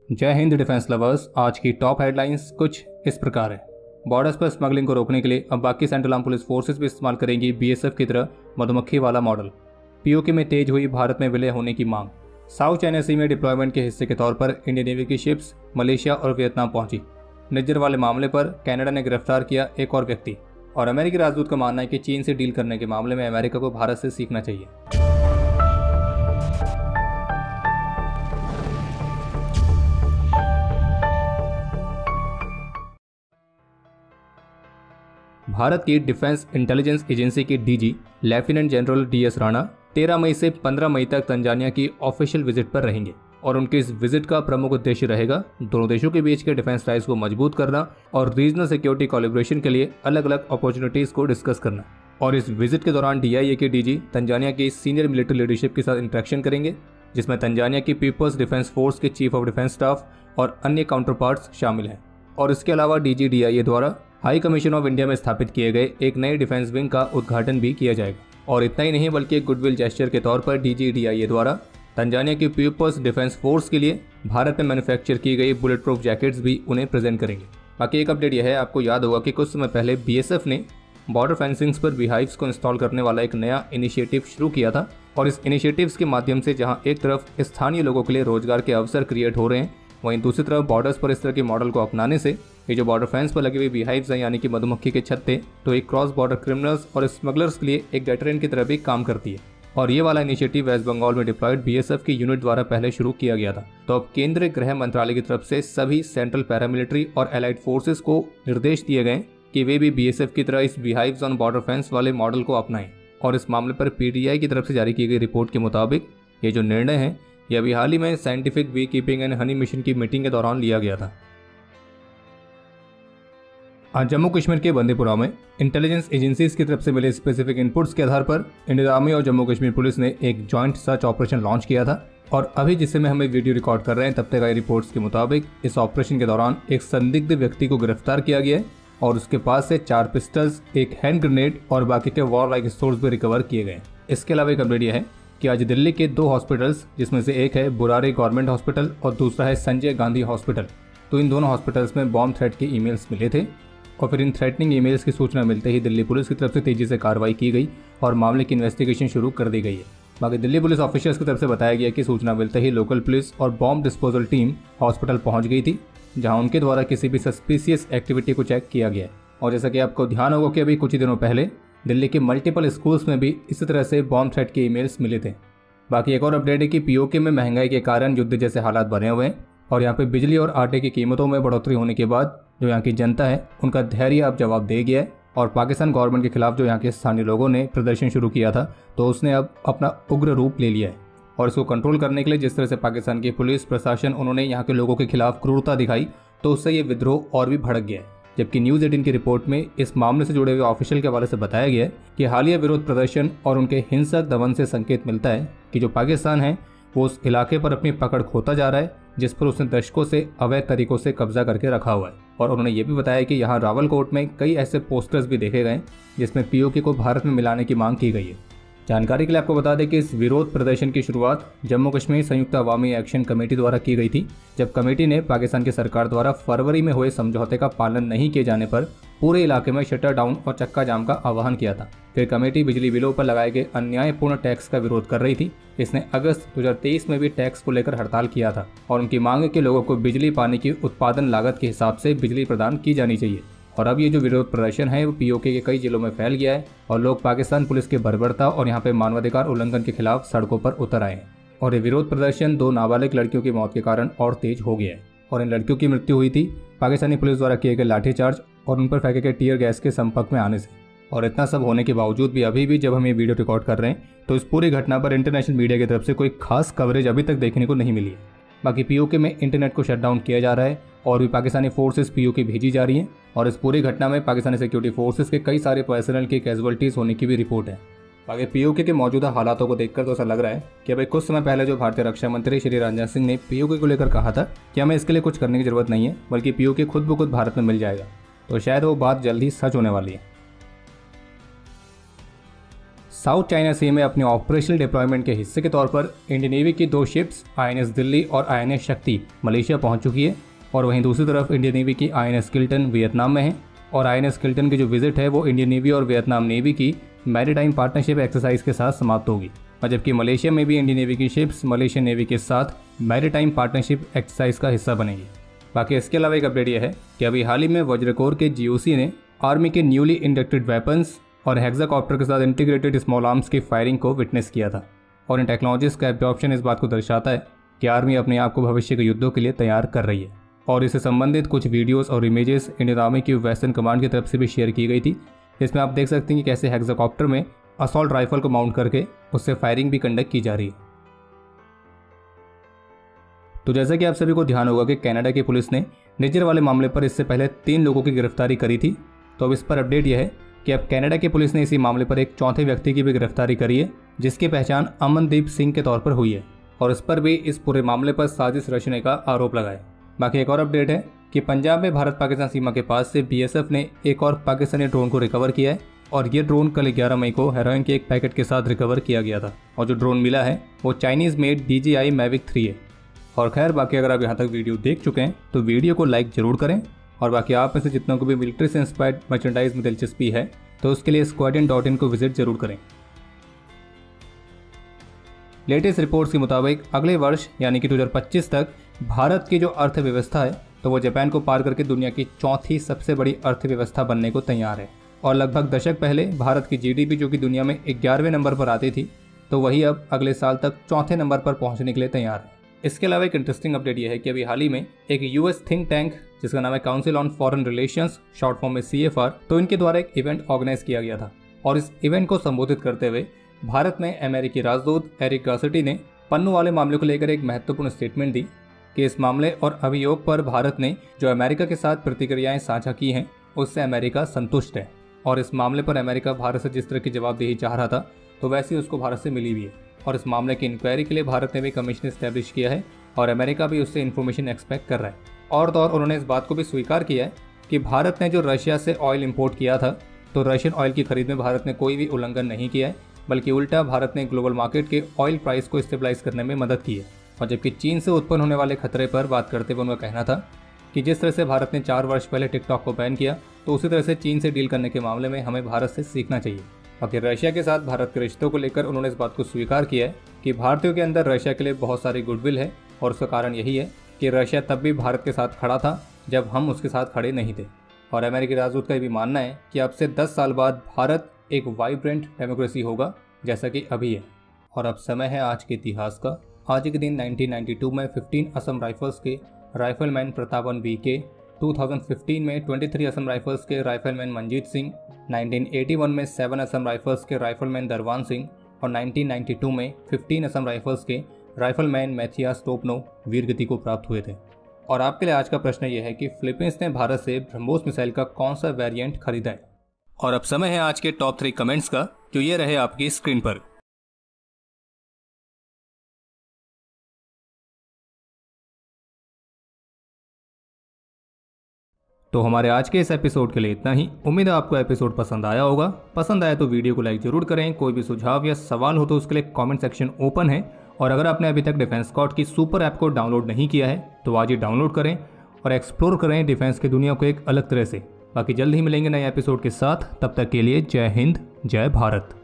जय Hind defence lovers. आज की टॉप हेडलाइंस कुछ इस प्रकार है। बॉर्डर्स पर स्मगलिंग को रोकने के लिए अब बाकी सेंट्रल आर्म पुलिस फोर्सेस भी इस्तेमाल करेंगी बीएसएफ की तरह मधुमक्खी वाला मॉडल। पीओके में तेज हुई भारत में विलय होने की मांग। साउथ चाइना सी में डिप्लॉयमेंट के हिस्से के तौर पर इंडियन नेवी की शिप्स मलेशिया और वियतनाम पहुंची। निज्जर वाले मामले पर कनाडा ने गिरफ्तार किया एक और व्यक्ति। और अमेरिकी राजदूत का मानना है कि चीन से डील करने के मामले में अमेरिका को भारत से सीखना चाहिए। भारत की डिफेंस इंटेलिजेंस एजेंसी के DG lieutenant general DS Rana 13 मई से 15 मई तक तंजानिया की ऑफिशियल विजिट पर रहेंगे और उनके इस विजिट का प्रमुख उद्देश्य रहेगा दोनों देशों के बीच के डिफेंस टाइज को मजबूत करना और रीजनल सिक्योरिटी कोलैबोरेशन के लिए अलग अलग अपॉर्चुनिटीज को डिस्कस करना। और इस विजिट के दौरान डीआईए के डीजी तंजानिया की सीनियर मिलिट्री लीडरशिप के साथ इंटरेक्शन करेंगे, जिसमें तंजानिया की पीपल्स डिफेंस फोर्स के चीफ ऑफ डिफेंस स्टाफ और अन्य काउंटर पार्ट्स शामिल हैं। और इसके अलावा डीजी डीआईए द्वारा हाई कमीशन ऑफ इंडिया में स्थापित किए गए एक नए डिफेंस विंग का उद्घाटन भी किया जाएगा। और इतना ही नहीं बल्कि एक गुडविल जेस्चर के तौर पर डीजी डीआईए द्वारा तंजानिया की पीपल्स डिफेंस फोर्स के लिए भारत में मैन्युफैक्चर की गई बुलेट प्रूफ जैकेट्स भी उन्हें प्रेजेंट करेंगे। बाकी एक अपडेट यह है, आपको याद होगा कि कुछ समय पहले बीएसएफ ने बॉर्डर फेंसिंग्स पर बीहाइव्स को इंस्टॉल करने वाला एक नया इनिशिएटिव शुरू किया था। और इस इनिशिएटिव्स के माध्यम से जहां एक तरफ स्थानीय लोगों के लिए रोजगार के अवसर क्रिएट हो रहे हैं, वहीं दूसरी तरफ बॉर्डर्स पर इस तरह के मॉडल को अपनाने से ये जो बॉर्डर फेंस पर लगे हुए बीहाइव्स हैं यानी कि मधुमक्खी के छत्ते, तो एक क्रॉस बॉर्डर क्रिमिनल्स और स्मगलर्स के लिए एक डेटरेंट की तरह भी काम करती है। और ये वाला इनिशिएटिव वेस्ट बंगाल में डिप्लॉयड बीएसएफ की यूनिट द्वारा पहले शुरू किया गया था। तो अब केंद्रीय गृह मंत्रालय की तरफ से सभी सेंट्रल पैरामिलिट्री और एलाइड फोर्सेस को निर्देश दिए गए कि वे भी बीएसएफ की तरह इस बीहाइव्स ऑन बॉर्डर फेंस वाले मॉडल को अपनाएं। और इस मामले पर पीटीआई की तरफ से जारी की गई रिपोर्ट के मुताबिक ये जो निर्णय है ये अभी हाल ही में scientific bee keeping and honey mission की मीटिंग के दौरान लिया गया था। आज जम्मू कश्मीर के बंदीपुरा में इंटेलिजेंस एजेंसीज की तरफ से मिले स्पेसिफिक इनपुट्स के आधार पर इंडियन आर्मी और जम्मू कश्मीर पुलिस ने एक जॉइंट सर्च ऑपरेशन लॉन्च किया था। और अभी जिससे में हमें वीडियो रिकॉर्ड कर रहे हैं तब तक आई रिपोर्ट्स के मुताबिक इस ऑपरेशन के दौरान एक संदिग्ध व्यक्ति को गिरफ्तार किया गया है और उसके पास से 4 पिस्टल्स, एक हैंड ग्रेनेड और बाकी के वॉर लाइक सोर्स भी रिकवर किए गए। इसके अलावा एक अपडेट यह है कि आज दिल्ली के 2 हॉस्पिटल्स, जिसमें से एक है बुरारी गवर्नमेंट हॉस्पिटल और दूसरा है संजय गांधी हॉस्पिटल, तो इन दोनों हॉस्पिटल्स में बॉम्ब थ्रेट के ईमेल्स मिले थे। और फिर इन थ्रेटनिंग ईमेल्स की सूचना मिलते ही दिल्ली पुलिस की तरफ से तेजी से कार्रवाई की गई और मामले की इन्वेस्टिगेशन शुरू कर दी गई है। बाकी दिल्ली पुलिस ऑफिशियल्स की तरफ से बताया गया कि सूचना मिलते ही लोकल पुलिस और बॉम्ब डिस्पोजल टीम हॉस्पिटल पहुंच गई थी, जहां उनके द्वारा किसी भी सस्पिशियस एक्टिविटी को चेक किया गया। और जैसा कि आपको ध्यान होगा कि अभी कुछ ही दिनों पहले दिल्ली के मल्टीपल स्कूल्स में भी इसी तरह से बॉम्ब थ्रेट के ईमेल्स मिले थे। बाकी एक और अपडेट है कि पीओके में महंगाई के कारण युद्ध जैसे हालात बने हुए हैं और यहाँ पे बिजली और आटे की कीमतों में बढ़ोतरी होने के बाद जो यहाँ की जनता है उनका धैर्य अब जवाब दे गया है। और पाकिस्तान गवर्नमेंट के खिलाफ जो यहाँ के स्थानीय लोगों ने प्रदर्शन शुरू किया था तो उसने अब अपना उग्र रूप ले लिया है। और इसको कंट्रोल करने के लिए जिस तरह से पाकिस्तान की पुलिस प्रशासन उन्होंने यहाँ के लोगों के खिलाफ क्रूरता दिखाई, तो उससे ये विद्रोह और भी भड़क गया है। जबकि न्यूज़ 18 की रिपोर्ट में इस मामले से जुड़े हुए ऑफिशियल के हवाले से बताया गया है कि हालिया विरोध प्रदर्शन और उनके हिंसक दमन से संकेत मिलता है कि जो पाकिस्तान है वो उस इलाके पर अपनी पकड़ खोता जा रहा है जिस पर उसने दशकों से अवैध तरीकों से कब्जा करके रखा हुआ है। और उन्होंने ये भी बताया कि यहाँ रावलकोट में कई ऐसे पोस्टर्स भी देखे गए जिसमें पीओके को भारत में मिलाने की मांग की गई है। जानकारी के लिए आपको बता दें कि इस विरोध प्रदर्शन की शुरुआत जम्मू कश्मीर संयुक्त अवामी एक्शन कमेटी द्वारा की गई थी, जब कमेटी ने पाकिस्तान की सरकार द्वारा फरवरी में हुए समझौते का पालन नहीं किए जाने पर पूरे इलाके में शटर डाउन और चक्का जाम का आह्वान किया था। फिर कमेटी बिजली बिलों पर लगाए गए अन्यायपूर्ण टैक्स का विरोध कर रही थी। इसने अगस्त 2023 में भी टैक्स को लेकर हड़ताल किया था और उनकी मांग है कि लोगों को बिजली पानी की उत्पादन लागत के हिसाब से बिजली प्रदान की जानी चाहिए। और अब ये जो विरोध प्रदर्शन है वो पीओके के कई जिलों में फैल गया है और लोग पाकिस्तान पुलिस के बर्बरता और यहाँ पे मानवाधिकार उल्लंघन के खिलाफ सड़कों पर उतर आए हैं। और ये विरोध प्रदर्शन 2 नाबालिग लड़कियों की मौत के कारण और तेज हो गया है। और इन लड़कियों की मृत्यु हुई थी पाकिस्तानी पुलिस द्वारा किए गए लाठीचार्ज और उन पर फेंके गए टीयर गैस के संपर्क में आने से। और इतना सब होने के बावजूद भी अभी भी जब हम ये वीडियो रिकॉर्ड कर रहे हैं तो इस पूरी घटना पर इंटरनेशनल मीडिया की तरफ से कोई खास कवरेज अभी तक देखने को नहीं मिली है। बाकी पीओके में इंटरनेट को शट डाउन किया जा रहा है और भी पाकिस्तानी फोर्सेस पीओके भेजी जा रही हैं। और इस पूरी घटना में पाकिस्तानी सिक्योरिटी फोर्सेस के कई सारे पर्सनल की कैजुअलिटीज होने की भी रिपोर्ट है। बाकी पीओके के मौजूदा हालातों को देखकर तो ऐसा लग रहा है कि अभी कुछ समय पहले जो भारतीय रक्षा मंत्री श्री राजनाथ सिंह ने पीओके को लेकर कहा था कि हमें इसके लिए कुछ करने की जरूरत नहीं है, बल्कि पीओके खुद ब खुद भारत में मिल जाएगा, तो शायद वो बात जल्द ही सच होने वाली है। साउथ चाइना सी में अपने ऑपरेशनल डिप्लॉयमेंट के हिस्से के तौर पर इंडियन नेवी की 2 शिप्स INS दिल्ली और INS शक्ति मलेशिया पहुंच चुकी है। और वहीं दूसरी तरफ इंडियन नेवी की INS किल्टन वियतनाम में है। और INS किल्टन की जो विजिट है वो इंडियन नेवी और वियतनाम नेवी की मैरीटाइम पार्टनरशिप एक्सरसाइज के साथ समाप्त होगी। और जबकि मलेशिया में भी इंडियन नेवी की शिप्स मलेशियन नेवी के साथ मैरीटाइम पार्टनरशिप एक्सरसाइज का हिस्सा बनेगी। बाकी इसके अलावा एक अपडेट यह है कि अभी हाल ही में वज्रकोर के GOC ने आर्मी के न्यूली इंडक्टेड वेपन्स और हेक्साकॉप्टर के साथ इंटीग्रेटेड स्मॉल आर्म्स की फायरिंग को विटनेस किया था। और इन टेक्नोलॉजीज का एडॉप्शन इस बात को दर्शाता है कि आर्मी अपने आप को भविष्य के युद्धों के लिए तैयार कर रही है। और इससे संबंधित कुछ वीडियोस और इमेजेस इंडियन आर्मी की वेस्टर्न कमांड की तरफ से भी शेयर की गई थी। इसमें आप देख सकते हैं कि कैसे हेक्साकॉप्टर में असॉल्ट राइफल को माउंट करके उससे फायरिंग भी कंडक्ट की जा रही है। तो जैसा कि आप सभी को ध्यान होगा कि कनाडा की पुलिस ने निज्जर वाले मामले पर इससे पहले 3 लोगों की गिरफ्तारी करी थी। तो अब इस पर अपडेट यह है कि अब कनाडा की पुलिस ने इसी मामले पर एक चौथे व्यक्ति की भी गिरफ्तारी करी है, जिसकी पहचान अमनदीप सिंह के तौर पर हुई है। और इस पर भी इस पूरे मामले पर साजिश रचने का आरोप लगाया। बाकी एक और अपडेट है कि पंजाब में भारत पाकिस्तान सीमा के पास से BSF ने एक और पाकिस्तानी ड्रोन को रिकवर किया है। और ये ड्रोन कल 11 मई को हेरोइन के एक पैकेट के साथ रिकवर किया गया था। और जो ड्रोन मिला है वो चाइनीज़ मेड DJI Mavic 3 है। और खैर बाकी अगर आप यहाँ तक वीडियो देख चुके हैं तो वीडियो को लाइक जरूर करें। और बाकी आप में से जितनों को भी मिलिट्री से इंस्पायर्ड मर्चेंडाइज में दिलचस्पी है तो उसके लिए squadron.in को विजिट जरूर करें। लेटेस्ट रिपोर्ट्स के मुताबिक अगले वर्ष यानी कि 2025 तक भारत की जो अर्थव्यवस्था है तो वो जापान को पार करके दुनिया की चौथी सबसे बड़ी अर्थव्यवस्था बनने को तैयार है। और लगभग दशक पहले भारत की GDP जो कि दुनिया में 11वें नंबर पर आती थी तो वही अब अगले साल तक चौथे नंबर पर पहुंचने के लिए तैयार है। इसके अलावा एक इंटरेस्टिंग अपडेट यह है कि अभी हाल ही में एक US थिंक टैंक जिसका नाम है council on foreign relations, short form में CFR, तो इनके द्वारा एक इवेंट ऑर्गेनाइज किया गया था। और इस इवेंट को संबोधित करते हुए भारत में अमेरिकी राजदूत एरिक गार्सिटी ने पन्नू वाले मामले को लेकर एक महत्वपूर्ण स्टेटमेंट दी कि इस मामले और अभियोग पर भारत ने जो अमेरिका के साथ प्रतिक्रियाएं साझा की हैं उससे अमेरिका संतुष्ट है। और इस मामले पर अमेरिका भारत से जिस तरह की जवाबदेही चाह रहा था तो वैसे ही उसको भारत से मिली भी है। और इस मामले की इंक्वायरी के लिए भारत ने भी कमीशन इस्टेब्लिश किया है और अमेरिका भी उससे इन्फॉर्मेशन एक्सपेक्ट कर रहा है। और तो और उन्होंने इस बात को भी स्वीकार किया है कि भारत ने जो रशिया से ऑयल इंपोर्ट किया था तो रशियन ऑयल की खरीद में भारत ने कोई भी उल्लंघन नहीं किया है, बल्कि उल्टा भारत ने ग्लोबल मार्केट के ऑयल प्राइस को स्टेबलाइज करने में मदद की है। और जबकि चीन से उत्पन्न होने वाले खतरे पर बात करते हुए उनका कहना था कि जिस तरह से भारत ने 4 वर्ष पहले टिकटॉक को बैन किया तो उसी तरह से चीन से डील करने के मामले में हमें भारत से सीखना चाहिए। बाकी रशिया के साथ भारत के रिश्तों को लेकर उन्होंने इस बात को स्वीकार किया है कि भारतीयों के अंदर रशिया के लिए बहुत सारी गुडविल है और उसका कारण यही है कि रशिया तब भी भारत के साथ खड़ा था जब हम उसके साथ खड़े नहीं थे। और अमेरिकी राजदूत का ये भी मानना है कि अब से 10 साल बाद भारत एक वाइब्रेंट डेमोक्रेसी होगा जैसा कि अभी है। और अब समय है आज के इतिहास का। आज के दिन 1992 में 15 असम राइफल्स के राइफलमैन प्रतापन VK, 2015 में 23 असम राइफल्स के राइफलमैन मंजीत सिंह, 1981 में 7 असम राइफल्स के राइफलमैन दरवान सिंह और 1992 में 15 असम राइफल्स के राइफलमैन मैथियास टोपनो वीरगति को प्राप्त हुए थे। और आपके लिए आज का प्रश्न यह है कि फिलीपींस ने भारत से ब्रह्मोस मिसाइल का कौन सा वेरिएंट खरीदा है। और अब समय है आज के टॉप 3 कमेंट्स का, जो ये रहे आपकी स्क्रीन पर। तो हमारे आज के इस एपिसोड के लिए इतना ही। उम्मीद है आपको एपिसोड पसंद आया होगा। पसंद आया तो वीडियो को लाइक जरूर करें। कोई भी सुझाव या सवाल हो तो उसके लिए कमेंट सेक्शन ओपन है। और अगर आपने अभी तक डिफेंस स्कॉट की सुपर ऐप को डाउनलोड नहीं किया है तो आज ही डाउनलोड करें और एक्सप्लोर करें डिफेंस की दुनिया को एक अलग तरह से। बाकी जल्द ही मिलेंगे नए एपिसोड के साथ। तब तक के लिए जय हिंद, जय भारत।